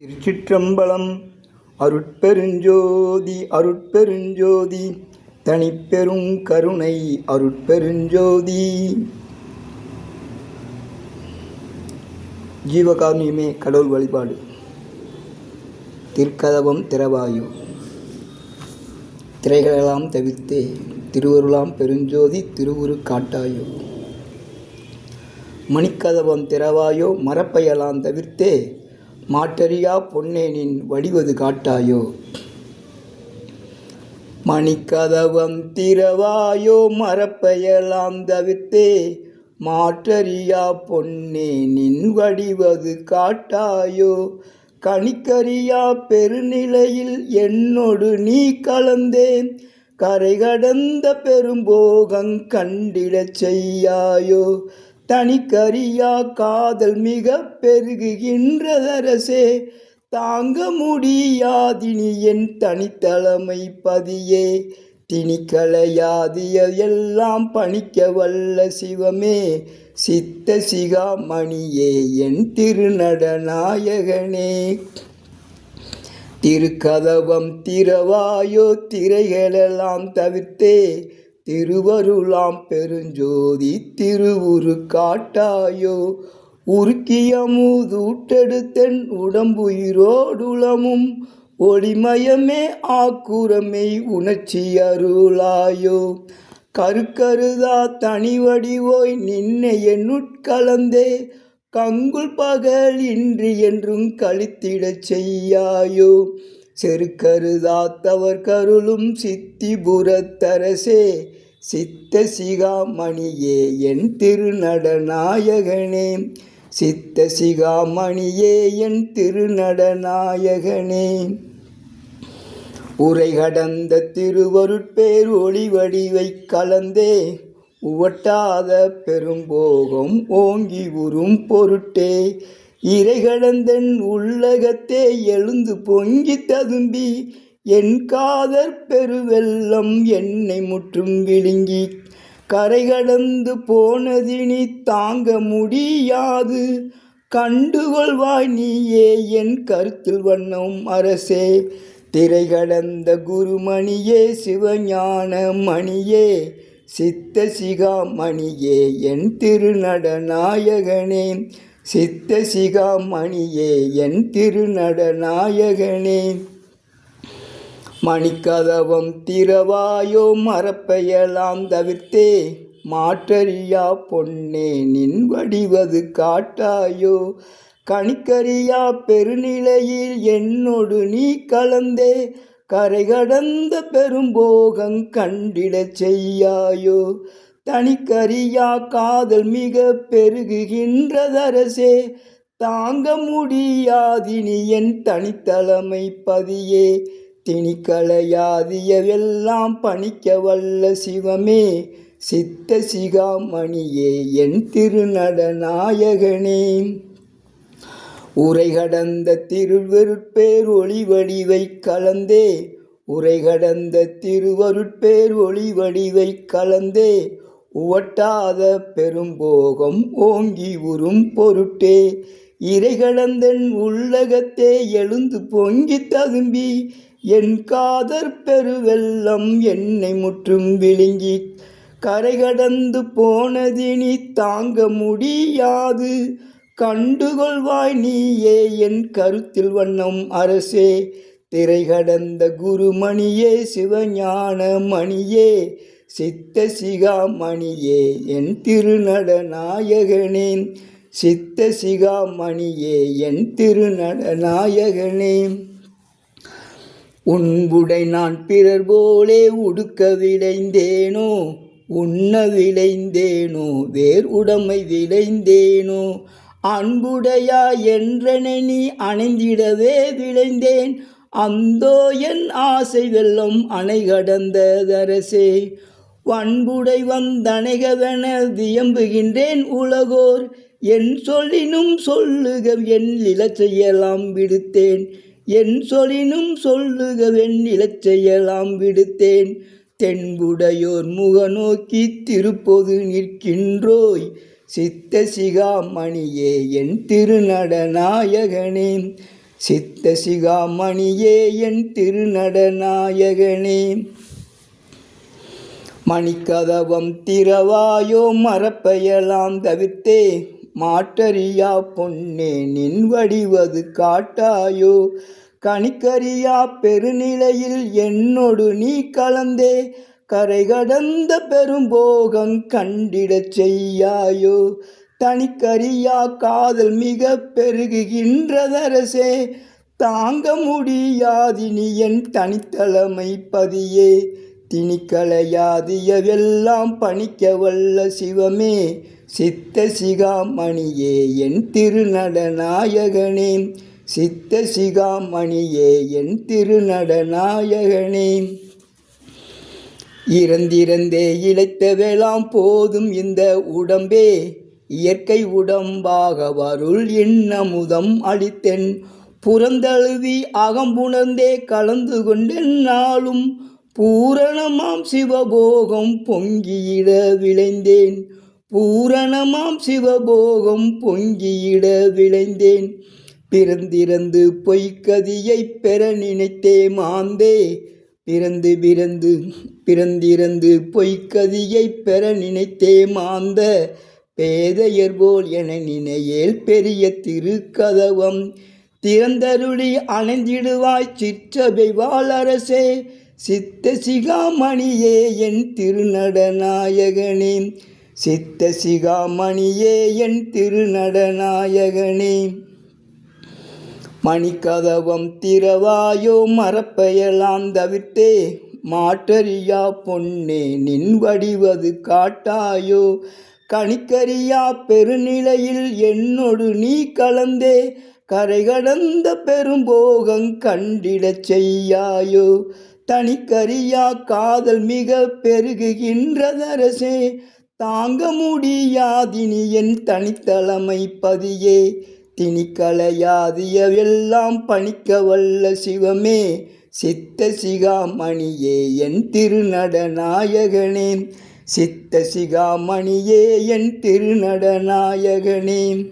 திருச்சிற்றம்பலம். அருட்பெருஞ்சோதி அருட்பெருஞ்சோதி தனிப்பெரும் கருணை அருட்பெருஞ்சோதி. ஜீவகாருண்யமே கடவுள் வழிபாடு. திருக்கதவம் திறவாயு திரைகளெல்லாம் தவிர்த்தே திருவருளாம் பெருஞ்சோதி திருவுரு காட்டாயோ. மணிக்கதவம் திறவாயோ மரப்பையெல்லாம் தவிர்த்தே மாற்றறியா பொன்னேனின் வடிவது காட்டாயோ. மணிக்கதவம் திறவாயோ மரப்பையெல்லாம் தவிர்த்தே மாற்றறியா பொன்னேனின் வடிவது காட்டாயோ. கணிக்கறியா பெருநிலையில் என்னோடு நீ கலந்தே கரை கடந்த பெரும்போகங் கண்டிடச் செய்யாயோ. தனிக்கரியா காதல் மிக பெருகுகின்றதரசே தாங்க முடியாதினி என் தனித்தலைமை பதியே. திணிக்கலையாதிய எல்லாம் பணிக்க வல்ல சிவமே சித்த சிகாமணியே என் திருநடநாயகனே. திருக்கதவம் திறவாயோ திரைகளெல்லாம் தவிர்த்தே திருவருளாம் பெருஞ்சோதி திருவுரு காட்டாயோ. உருக்கியமுதூட்டெடுத்தென் உடம்புயிரோடுளமும் ஒளிமயமே ஆக்குரமை உணர்ச்சி அருளாயோ. கருக்கருதா தனிவடிவோய் நின்னை என்னுட்கலந்தே கங்குல் பகல் இன்றி என்றும் கழித்திடச் செய்யாயோ. செருக்கருதா தவர் கருளும் சித்திபுரத்தரசே சித்த சிகாமணியே என் திருநடநாயகனே. சித்த சிகாமணியே என் திருநடநாயகனே. உரை கடந்த திருவருட்பேர் ஒளிவடிவை கலந்தே உவட்டாத பெரும்போகம் ஓங்கி உறும் பொருட்டே. இறை கடந்தன் உள்ளகத்தே எழுந்து பொங்கி ததும்பி என் காதற் பெருவெல்லம் என்னை முற்றும் விழுங்கி கரை கடந்து போனதினி தாங்க முடியாது கண்டுகொள்வாய் நீயே என் கருத்தில் வண்ணம் அரசே. திரை கடந்த குருமணியே சிவஞான மணியே சித்த சிகாமணியே என் திருநடநாயகனே. சித்த சிகாமணியே என் திருநடநாயகனே. மணிக்கதவம் திறவாயோ மரப்பையெல்லாம் தவிர்த்தே மாற்றறியா பொன்னேனின் வடிவது காட்டாயோ. கணிக்கறியா பெருநிலையில் என்னோடு நீ கலந்தே கரை கடந்த பெரும்போகங் கண்டிடச் செய்யாயோ. தனிக்கரியா காதல் மிக பெருகுகின்றதரசே தாங்க முடியாதினி என் தனித்தலைமை பதியே. திணிக்கலையாதிய எல்லாம் பணிக்க வல்ல சிவமே சித்த சிகாமணியே என் திருநடநாயகனே. உரை கடந்த திருவருட்பேர் ஒளிவடிவை கலந்தே உரை கடந்த திருவருட்பேர் ஒளிவடிவை கலந்தே உவட்டாத பெரும்போகம் ஓங்கி உறும் பொருட்டே. இறை கடந்தன் உள்ளகத்தே எழுந்து பொங்கி ததும்பி என் காதற் பெருவெல்லம் என்னை முற்றும் விழுங்கி கரை கடந்து போனதினி தாங்க முடியாது கண்டுகொள்வாய் நீயே என் கருத்தில் வண்ணம் அரசே. திரை கடந்த குருமணியே சிவஞான மணியே சித்த சிகாமணியே என் திருநடநாயகனே. சித்த சிகாமணியே என் திருநடநாயகனே. உன்புடை நான் பிறர் போலே உடுக்க விளைந்தேனோ உண்ண விளைந்தேனோ வேர் உடைமை விளைந்தேனோ. அன்புடையா என்றனை நீ அணைந்திடவே விளைந்தேன் அந்தோ என் ஆசை வெள்ளம் அணை கடந்ததரசே. வன்புடை வந்தணைகவென வியம்புகின்றேன் உலகோர் என் சொல்லினும் சொல்லுக என் இலச்செய்யலாம் விடுத்தேன். என் சொல்லினும் சொல்லுக என் இலச்செய்யலாம் விடுத்தேன். தென்புடையோர் முகநோக்கி திருப்பொது நிற்கின்றோய் சித்த சிகாமணியே என் திருநடநாயகனே. சித்த சிகாமணியே என் திருநடநாயகனே. மணிக்கதவம் திறவாயோ மரப்பையலாம் தவிர்த்தே, மாற்றறியா பொன்னே நின் வடிவது காட்டாயோ. கணிக்கறியா பெருநிலையில் என்னொடு நீ கலந்தே, கரை கடந்த பெரும்போகம் கண்டிடச் செய்யாயோ. தனிக்கறியா காதல் மிக பெருகுகின்றதரசே, தாங்க முடியாதினி என் தனித்தலைமை பதியே. திணிக்கலையாதியவெல்லாம் பணிக்க வல்ல சிவமே, சித்த சிகாமணியே என் திருநடநாயகனே. சித்த சிகாமணியே என் திருநடநாயகனே. இறந்திறந்தே இழைத்தவெல்லாம் போதும் இந்த உடம்பே, இயற்கை உடம்பாக வருள் இன்னமுதம் அளித்தென். புறந்தழுவி அகம்புணர்ந்தே கலந்து கொண்டென் நாளும், பூரணமாம் சிவபோகம் பொங்கியிட விளைந்தேன். பூரணமாம் சிவபோகம் பொங்கியிட விளைந்தேன். பிறந்திறந்து பொய்க்கதியை பெற நினைத்தே மாந்தே, பிறந்திறந்து பொய்க்கதியை பெற நினைத்தே மாந்த. பேதையர் போல் என நினையேல் பெரிய திருக்கதவம், திறந்தருளி அணைந்திடுவாய் சிற்றபை வாழரசே. சித்த சிகாமணியே என் திருநடநாயகனே. சித்த சிகாமணியே என் திருநடநாயகனே. மணிக்கதவம் திறவாயோ மரப்பையலாம் தவிர்த்தே, மாற்றறியா பொன்னே நின் வடிவது காட்டாயோ. கணிக்கறியா பெருநிலையில் என்னொடு நீ கலந்தே, கரை கடந்த பெரும்போகம் கண்டிடச் செய்யாயோ. தனிக்கறியா காதல் மிக பெருகுகின்றதரசே, தாங்க முடியாதினி என் தனித்தலைமை பதியே. திணிக்கலையாதியவெல்லாம் பணிக்க வல்ல சிவமே, சித்த சிகாமணியே என் திருநடநாயகனே. சித்த சிகாமணியே என் திருநடநாயகனே.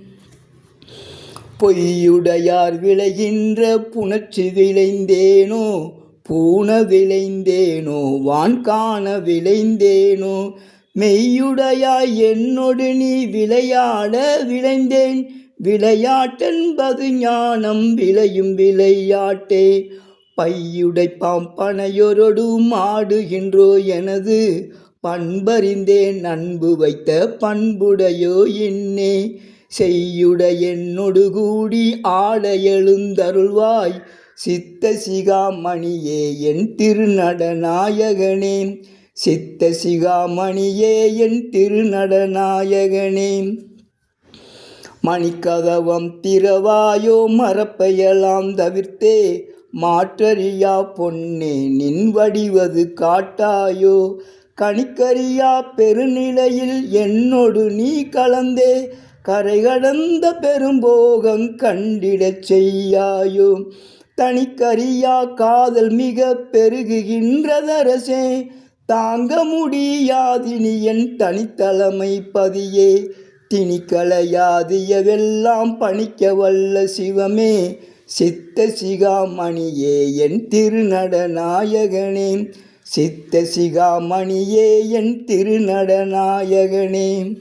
பொய்யுடையார் விளைகின்ற புணர்ச்சி விளைந்தேனோ, பூண விளைந்தேனோ, வான் காண விளைந்தேனோ. மெய்யுடையாய் என்னொடு நீ விளையாட விளைந்தேன். விளையாட்டென்பது ஞானம் விளையும் விளையாட்டே. பையுடைப்பாம் பனையொரொடும் ஆடுகின்றோ எனது, பண்பறிந்தேன் அன்பு வைத்த பண்புடையோ இன்னே. செய்யுடைய என்னொடு கூடி ஆட எழுந்தருள்வாய், சித்த சிகாமணியே என் திருநடநாயகனே. சித்த சிகாமணியே என் திருநடநாயகனே. மணிக்கதவம் திறவாயோ மரப்பையலாம் தவிர்த்தே, மாற்றறியா பொன்னே நின் வடிவது காட்டாயோ. கணிக்கறியா பெருநிலையில் என்னொடு நீ கலந்தே, கரை கடந்த பெரும்போகம் கண்டிடச் செய்யாயோ. தனிக்கறியா காதல் மிக பெருகுகின்றதரசே, தாங்க முடியாதினி என் தனித்தலைமை பதியே. திணிக்கலையாதியவெல்லாம் பணிக்க வல்ல சிவமே, சித்த சிகாமணியே என் திருநடநாயகனே. சித்த சிகாமணியே என் திருநடநாயகனே.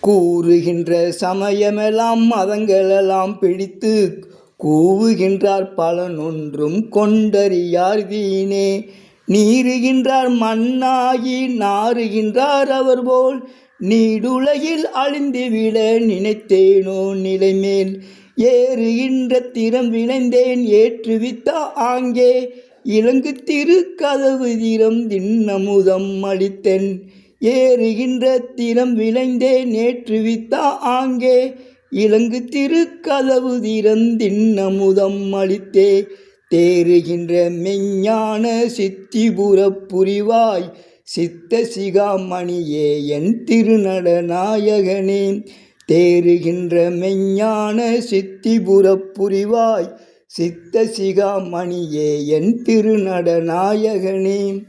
கூறுகின்ற சமயமெல்லாம் மதங்களெல்லாம் பிடித்து, கூவுகின்றார் பலனொன்றும் கொண்டறியார் வீணே. நீருகின்றார் மண்ணாகி நாறுகின்றார் அவர் போல், நீடுலகில் அழிந்துவிட நினைத்தேனோ நிலைமேல். ஏறுகின்ற திறம் விளைந்தேன் ஏற்றுவித்தா ஆங்கே, இலங்கு திருக்கதவு திறம் தின்னமுதம் அளித்தென். ஏறுகின்ற திறம் விளைந்தேன் ஏற்றுவித்தா ஆங்கே, இலங்கு திருக்கதவு திறம் தின்னமுதம் அளித்தே. தேறுகின்ற மெஞ்ஞான சித்திபுரப் புரிவாய், சித்த சிகாமணியே என் திருநடநாயகனே. தேறுகின்ற மெஞ்ஞான சித்திபுரப் புரிவாய், சித்த சிகாமணியே என் திருநடநாயகனே.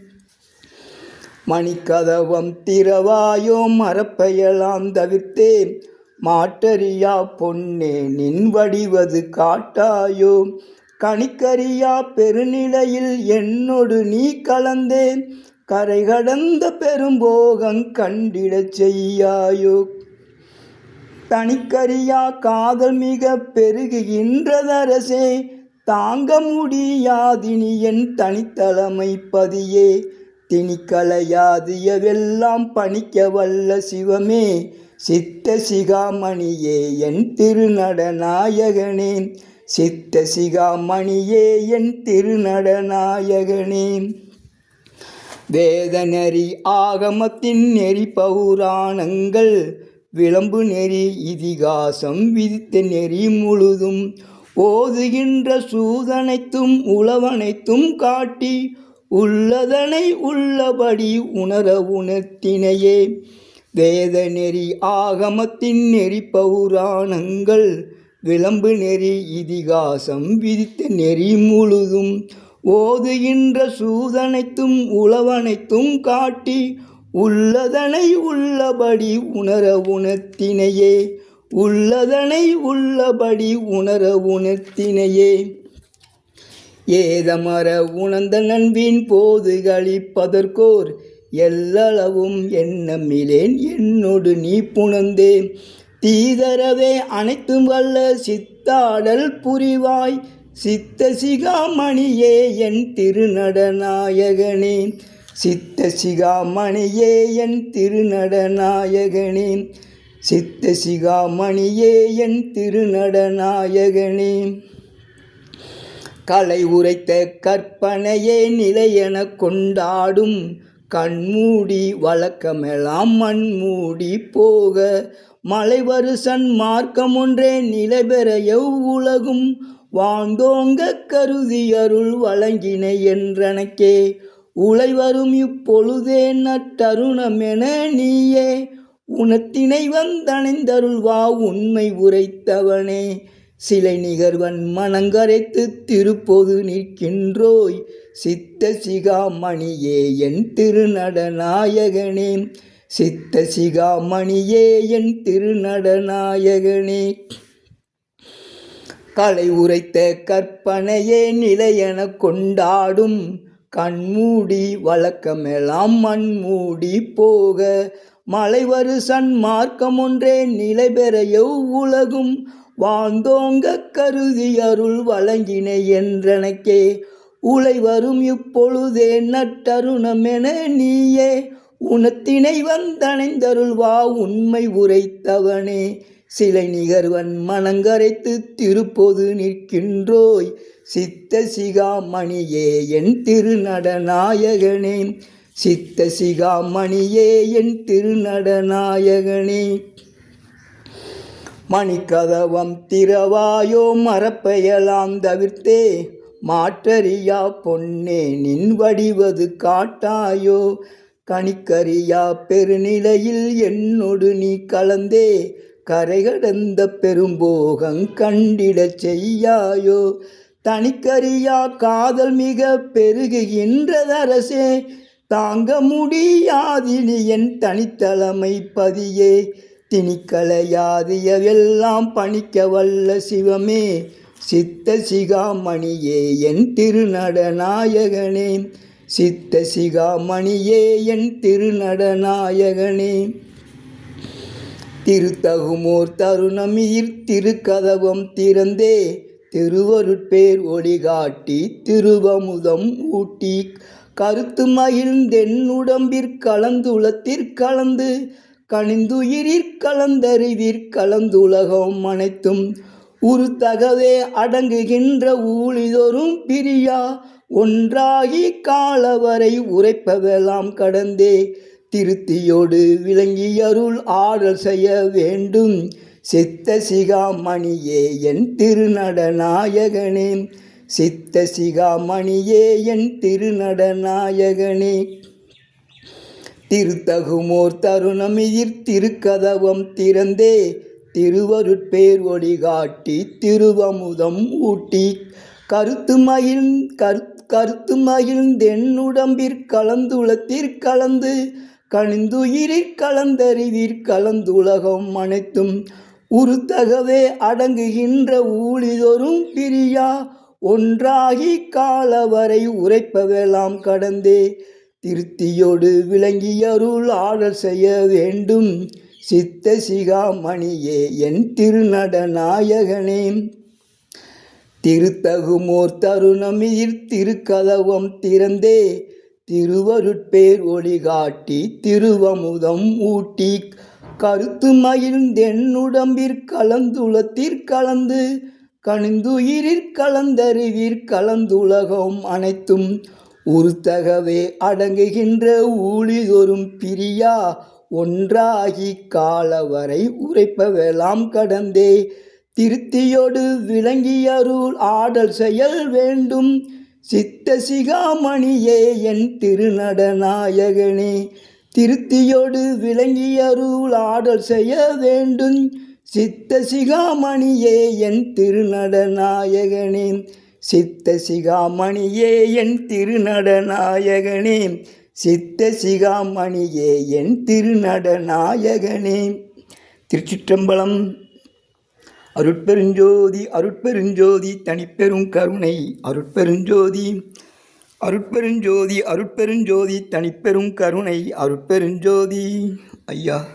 மணிக்கதவம் திறவாயோ மரப்பையலாம் தவிர்த்தே, மாற்றறியா பொன்னே நின் வடிவது காட்டாயோ. கணிக்கறியா பெருநிலையில் என்னொடு நீ கலந்தே கரை கடந்த பெரும்போகங் கண்டிடச் செய்யாயோ. தனிக்கறியா காதல் மிக பெருகுகின்றதரசே தாங்க முடியாதினி என் தனித்தலைமை பதியே. திணிக்கலையாதியவெல்லாம் பணிக்க வல்ல சிவமே சித்த சிகாமணியே என் திருநடநாயகனே. சித்த சிகாமணியே என் திருநடநாயகனே. வேத நெறி ஆகமத்தின் நெறி பௌராணங்கள் விளம்பு நெறி இதிகாசம் விதித்த நெறி முழுதும் ஓதுகின்ற சூதனைத்தும் உளவனைத்தும் காட்டி உள்ளதனை உள்ளபடி உணர உணர்த்தினையே. வேத நெறி ஆகமத்தின் நெறி பௌராணங்கள் விளம்பு நெறி இதிகாசம் விதித்த நெறி முழுதும் ஓதுகின்ற சூதனைத்தும் உளவனைத்தும் காட்டி உள்ளதனை உள்ளபடி உணர உணர்த்தினையே. உள்ளதனை உள்ளபடி உணர உணர்த்தினையே. ஏதமர உணர்ந்த நண்பின் போது களிப்பதற்கோர் எல்லளவும் எண்ணமிலேன் என்னொடு நீ புணர்ந்தே. தீதரவே அனைத்தும் வல்ல சித்தாடல் புரிவாய் சித்த சிகாமணியே என் திருநடநாயகனே. சித்த சிகாமணியே என் திருநடநாயகனே. சித்த சிகாமணியே என் திருநடநாயகனே. கலை உரைத்த கற்பனையே நிலையென கொண்டாடும் கண்மூடி வழக்கமெல்லாம் மண்மூடி போக மலைவரு சன்மார்க்கம் ஒன்றே நிலைபெற எவ்வுலகும் வாழ்ந்தோங்க கருதி அருள் வழங்கினை என்றனக்கே. உளைவரும் இப்பொழுதே நற்றருணமென நீயே உணத்தினை வந்தணைந்தருள்வா உண்மை உரைத்தவனே. சிலை நிகர்வன் மனங்கரைத்து திருப்பொது நிற்கின்றோய் சித்த சிகாமணியே என் திருநடநாயகனே. சித்த சிகாமணியே என் திருநடநாயகனே. கலை உரைத்த கற்பனையே நிலையென கொண்டாடும் கண்மூடி வழக்கமெல்லாம் மண்மூடி போக மலைவரு சன்மார்க்கம் ஒன்றே நிலைபெற எவ்வுலகும் வாழ்ந்தோங்க கருதி அருள் வழங்கினை என்றனக்கே. உளைவரும் இப்பொழுதே நற்றருணமென நீயே உணத்தினை வந்தணைந்தருள்வா உண்மை உரைத்தவனே. சிலை நிகர்வன் மனங்கரைத்து திருப்பொது நிற்கின்றோய் சித்த சிகாமணியே என் திருநடநாயகனே. சித்த சிகாமணியே என் திருநடநாயகனே. மணிக்கதவம் திறவாயோ மரப்பெயலாம் தவிர்த்தே மாற்றறியா பொன்னே நின் வடிவது காட்டாயோ. கணிக்கறியா பெருநிலையில் என்னொடு நீ கலந்தே கரை கடந்த பெரும்போகங் கண்டிடச் செய்யாயோ. தனிக்கறியா காதல் மிக பெருகுகின்றதரசே தாங்க முடியாதினி என் தனித்தலைமை பதியே. திணிக்கலையாதியவெல்லாம் பணிக்க வல்ல சிவமே சித்த சிகாமணியே என் திருநடநாயகனே. சித்த சிகாமணியே என் திருநடநாயகனே. திருத்தகுமோர் தருணமீர் திருக்கதவம் திறந்தே திருவருட்பேர் ஒளிகாட்டி திருவமுதம் ஊட்டி கருத்து மகிழ்ந்தென்னுடம்பிற்கலந்துளத்திற்கலந்து கனிந்துயிரிற்கலந்தறிவிற்கலந்துலகம் அனைத்தும் உருத்தகவே அடங்குகின்ற ஊழிதொரும் பிரியா ஒன்றாகி காலவரை உரைப்பவெல்லாம் கடந்தே திருத்தியோடு விளங்கியருள் ஆடல் செய்ய வேண்டும் சித்த சிகாமணியே என் திருநடநாயகனே. சித்த சிகாமணியே என் திருநடநாயகனே. திருத்தகுமோர் தருணமீர் திருக்கதவம் திறந்தே திருவருட்பேர் ஒளிகாட்டி திருவமுதம் ஊட்டி கருத்து மகிழ்ந்தென்னுடம்பிற்கலந்துளத்திற்கலந்து கனிந்துயிரிற்கலந்தறிவிற்கலந்துலகம் அனைத்தும் உறுத்தகவே அடங்குகின்ற ஊழிதொரும் பிரியா ஒன்றாகி காலவரை உரைப்பவெல்லாம் கடந்தே திருத்தியோடு விளங்கியருள் ஆடல் செய்ய வேண்டும் சித்த சிகாமணியே என் திருநடநாயகனே. திருத்தகுமோர் தருணமிதிர் திருக்கதவம் திறந்தே திருவருட்பேர் ஒளிகாட்டி திருவமுதம் ஊட்டி கருத்து மகிழ்ந்தென்னுடம்பிற்கலந்துளத்திற்கலந்து கணிந்துயிரிற்கலந்தறிவிற்கலந்துலகம் அனைத்தும் உறுத்தகவே அடங்குகின்ற ஊழிதொரும் பிரியா ஒன்றாகி காலவரை உரைப்பவெல்லாம் கடந்தே திருத்தியோடு விளங்கியருள் ஆடல் செயல் வேண்டும் சித்த சிகாமணியே என் திருநடநாயகனே. திருத்தியோடு விளங்கியருள் ஆடல் செய்ய வேண்டும் சித்த சிகாமணியே என் திருநடநாயகனே. சித்த சிகாமணியே என் திருநடநாயகனே. சித்த சிகாமணியே என் திருநடநாயகனே. திருச்சிற்றம்பலம். அருட்பெருஞ்சோதி அருட்பெருஞ்சோதி தனிப்பெரும் கருணை அருட்பெருஞ்சோதி அருட்பெருஞ்சோதி அருட்பெருஞ்சோதி தனிப்பெரும் கருணை அருட்பெருஞ்சோதி. ஐயா.